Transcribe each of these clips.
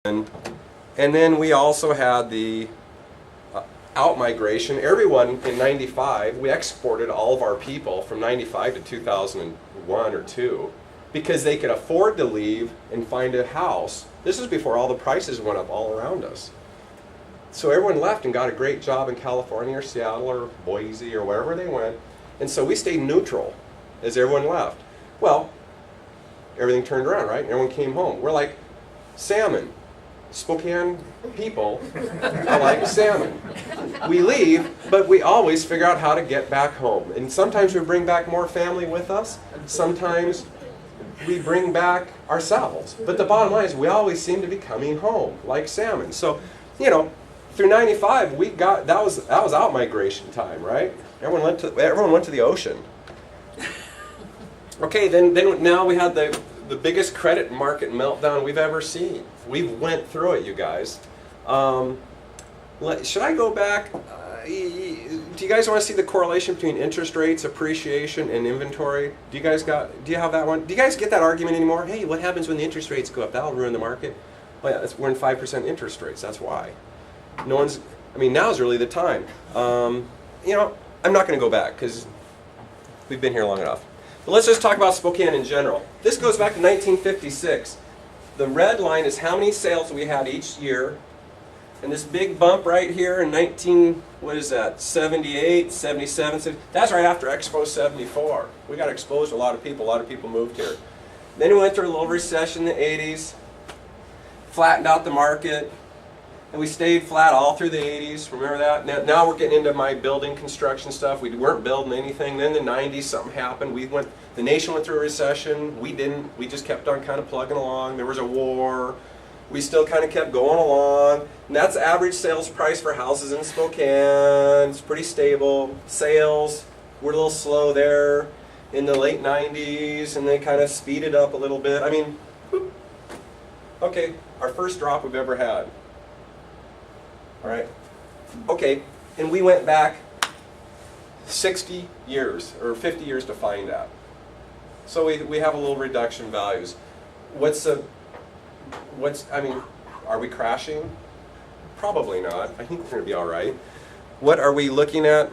And then we also had the out-migration. Everyone in 95, we exported all of our people from 95 to 2001 or 2 because they could afford to leave and find a house. This is before all the prices went up all around us. So everyone left and got a great job in California or Seattle or Boise or wherever they went. And so we stayed neutral as everyone left. Well, everything turned around, right? Everyone came home. We're like salmon. Spokane people are like salmon. We leave, but we always figure out how to get back home. And sometimes we bring back more family with us. Sometimes we bring back ourselves. But the bottom line is we always seem to be coming home like salmon. So, you know, through 95, we got that was out migration time, right? Everyone went to the ocean. Okay, then now we had the biggest credit market meltdown we've ever seen. We went through it, you guys. Should I go back? Do you guys want to see the correlation between interest rates, appreciation, and inventory? Do you have that one? Do you guys get that argument anymore? Hey, what happens when the interest rates go up? That'll ruin the market. Well, yeah, we're in 5% interest rates. That's why. Now's really the time. I'm not going to go back because we've been here long enough. But let's just talk about Spokane in general. This goes back to 1956. The red line is how many sales we had each year. And this big bump right here in 78, 77, that's right after Expo 74. We got exposed to a lot of people moved here. Then we went through a little recession in the 80s, flattened out the market, and we stayed flat all through the 80s. Remember that? Now we're getting into my building construction stuff. We weren't building anything. Then in the 90s, something happened. The nation went through a recession. We didn't. We just kept on kind of plugging along. There was a war. We still kind of kept going along. And that's average sales price for houses in Spokane. It's pretty stable. Sales were a little slow there in the late 90s, and they kind of speeded up a little bit. Whoop. Okay, our first drop we've ever had. All right. Okay, and we went back 60 years or 50 years to find that. So we have a little reduction in values. Are we crashing? Probably not. I think we're going to be all right. What are we looking at?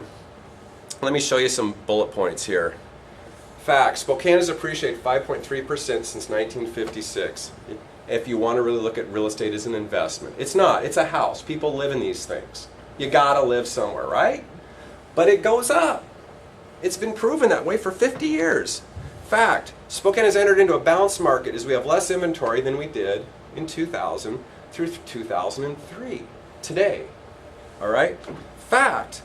Let me show you some bullet points here. Facts. Spokane has appreciated 5.3% since 1956. If you want to really look at real estate as an investment. It's not. It's a house. People live in these things. You got to live somewhere, right? But it goes up. It's been proven that way for 50 years. Fact. Spokane has entered into a balanced market as we have less inventory than we did in 2000 through 2003 today. All right? Fact.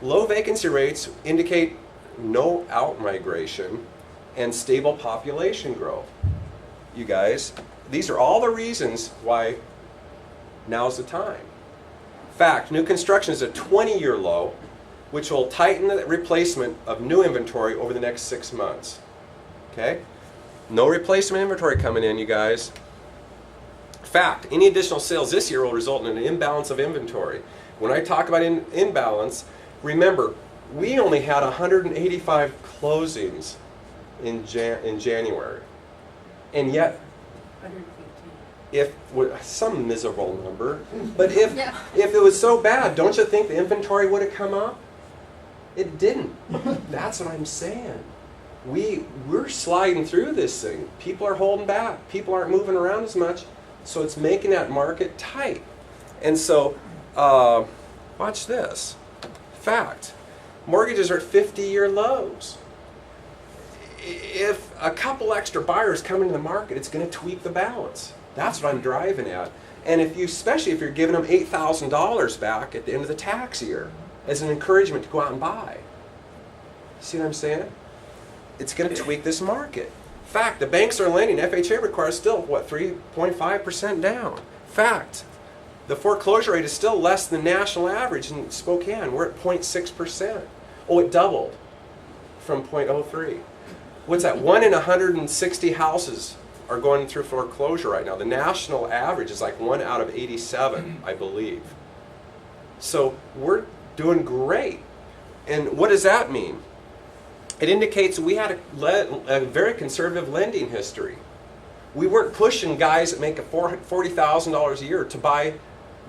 Low vacancy rates indicate no out-migration and stable population growth. You guys, these are all the reasons why now's the time. Fact, new construction is a 20-year low, which will tighten the replacement of new inventory over the next 6 months. Okay? No replacement inventory coming in, you guys. Fact, any additional sales this year will result in an imbalance of inventory. When I talk about imbalance, remember, we only had 185 closings in January. And yet, some miserable number, but if it was so bad, don't you think the inventory would have come up? It didn't. That's what I'm saying. We're sliding through this thing. People are holding back. People aren't moving around as much, so it's making that market tight. And so, watch this. Fact, mortgages are at 50-year lows. If a couple extra buyers come into the market, it's going to tweak the balance. That's what I'm driving at. And especially if you're giving them $8,000 back at the end of the tax year as an encouragement to go out and buy. See what I'm saying? It's going to tweak this market. Fact, the banks are lending. FHA requires still, 3.5% down. Fact, the foreclosure rate is still less than the national average in Spokane. We're at 0.6%. Oh, it doubled from 0.03. What's that? 1 in 160 houses are going through foreclosure right now. The national average is like 1 out of 87, I believe. So we're doing great. And what does that mean? It indicates we had a very conservative lending history. We weren't pushing guys that make $40,000 a year to buy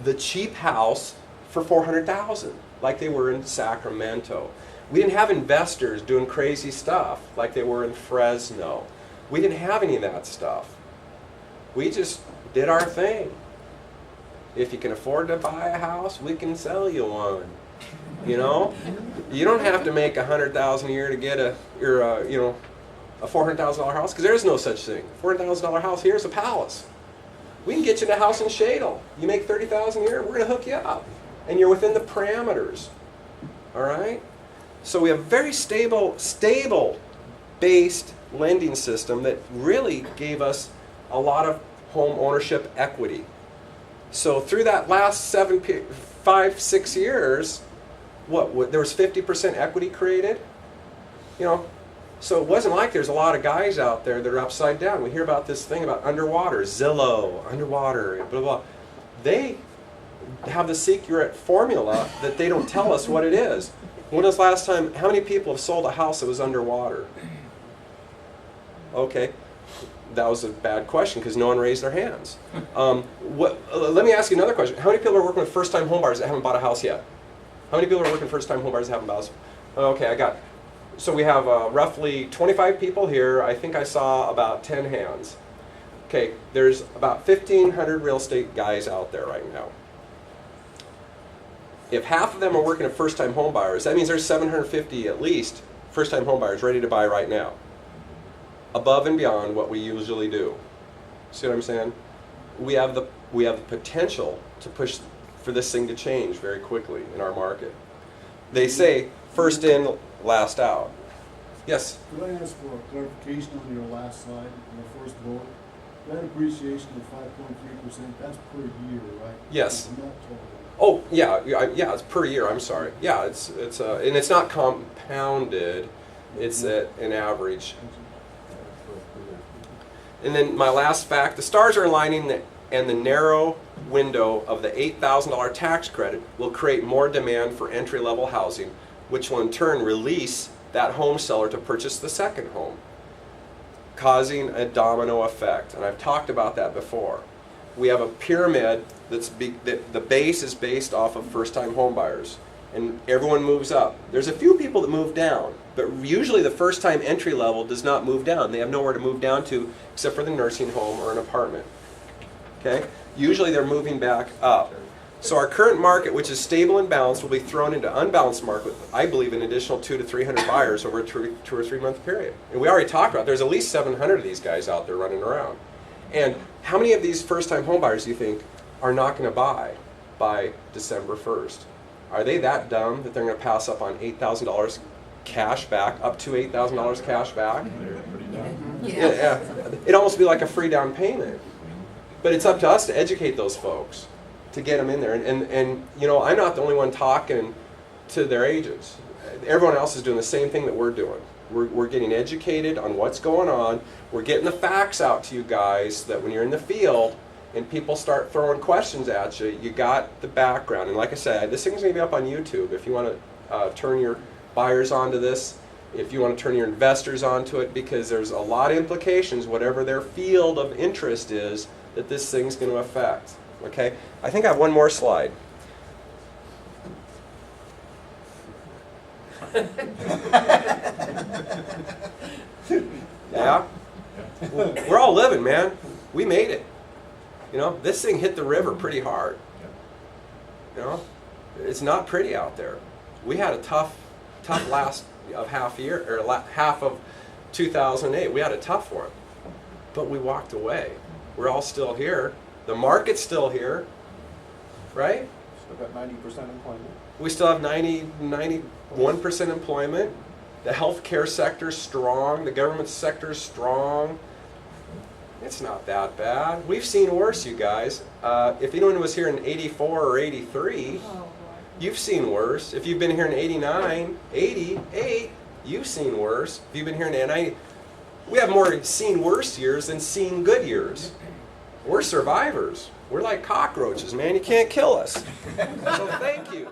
the cheap house for $400,000 like they were in Sacramento. We didn't have investors doing crazy stuff like they were in Fresno. We didn't have any of that stuff. We just did our thing. If you can afford to buy a house, we can sell you one. You know, you don't have to make $100,000 a year to get a $400,000 house, because there is no such thing. $400,000 house, here's a palace. We can get you in a house in Shadle. You make $30,000 a year, we're going to hook you up, and you're within the parameters. All right. So we have a very stable based lending system that really gave us a lot of home ownership equity. So through that last 5-6 years, there was 50% equity created? You know, so it wasn't like there's a lot of guys out there that are upside down. We hear about this thing about underwater, Zillow, underwater, blah, blah. They have the secret formula that they don't tell us what it is. When was the last time, how many people have sold a house that was underwater? Okay, that was a bad question because no one raised their hands. Let me ask you another question. How many people are working with first-time homebuyers that haven't bought a house yet? How many people are working first-time homebuyers that haven't bought a house? Okay, so we have roughly 25 people here. I think I saw about 10 hands. Okay, there's about 1,500 real estate guys out there right now. If half of them are working at first-time homebuyers, that means there's 750 at least first-time homebuyers ready to buy right now, above and beyond what we usually do. See what I'm saying? We have the potential to push for this thing to change very quickly in our market. They say first in, last out. Yes? Could I ask for a clarification on your last slide, on the first bullet? That appreciation of 5.3%, that's per year, right? Yes. Not total. Oh, yeah, it's per year, I'm sorry. Yeah, and it's not compounded, it's at an average. And then my last fact, the stars are aligning and the narrow window of the $8,000 tax credit will create more demand for entry-level housing, which will in turn release that home seller to purchase the second home, causing a domino effect. And I've talked about that before. We have a pyramid the base is based off of first-time home buyers, and everyone moves up. There's a few people that move down, but usually the first-time entry level does not move down. They have nowhere to move down to except for the nursing home or an apartment. Okay? Usually they're moving back up. So our current market, which is stable and balanced, will be thrown into unbalanced market with, I believe, an additional 200 to 300 buyers over a 2 or 3 month period. And we already talked about there's at least 700 of these guys out there running around. And how many of these first-time home buyers do you think are not going to buy by December 1st? Are they that dumb that they're going to pass up on $8,000 cash back, up to $8,000 cash back? Yeah. It'd almost be like a free down payment. But it's up to us to educate those folks, to get them in there. And you know, I'm not the only one talking to their agents. Everyone else is doing the same thing that we're doing. We're getting educated on what's going on. We're getting the facts out to you guys that when you're in the field and people start throwing questions at you, you got the background. And like I said, this thing's going to be up on YouTube if you want to turn your buyers onto this, if you want to turn your investors onto it, because there's a lot of implications, whatever their field of interest is, that this thing's going to affect. Okay? I think I have one more slide. Yeah? We're all living, man. We made it. You know, this thing hit the river pretty hard. You know, it's not pretty out there. We had a tough last of half of 2008. We had a tough one, but we walked away. We're all still here. The market's still here, right? Still got 90% employment. We still have 91% employment. The healthcare sector's strong. The government sector's strong. It's not that bad. We've seen worse, you guys. If anyone was here in 84 or 83, you've seen worse. If you've been here in 89, 88, you've seen worse. If you've been here in 90, we have more seen worse years than seen good years. We're survivors. We're like cockroaches, man. You can't kill us. So thank you.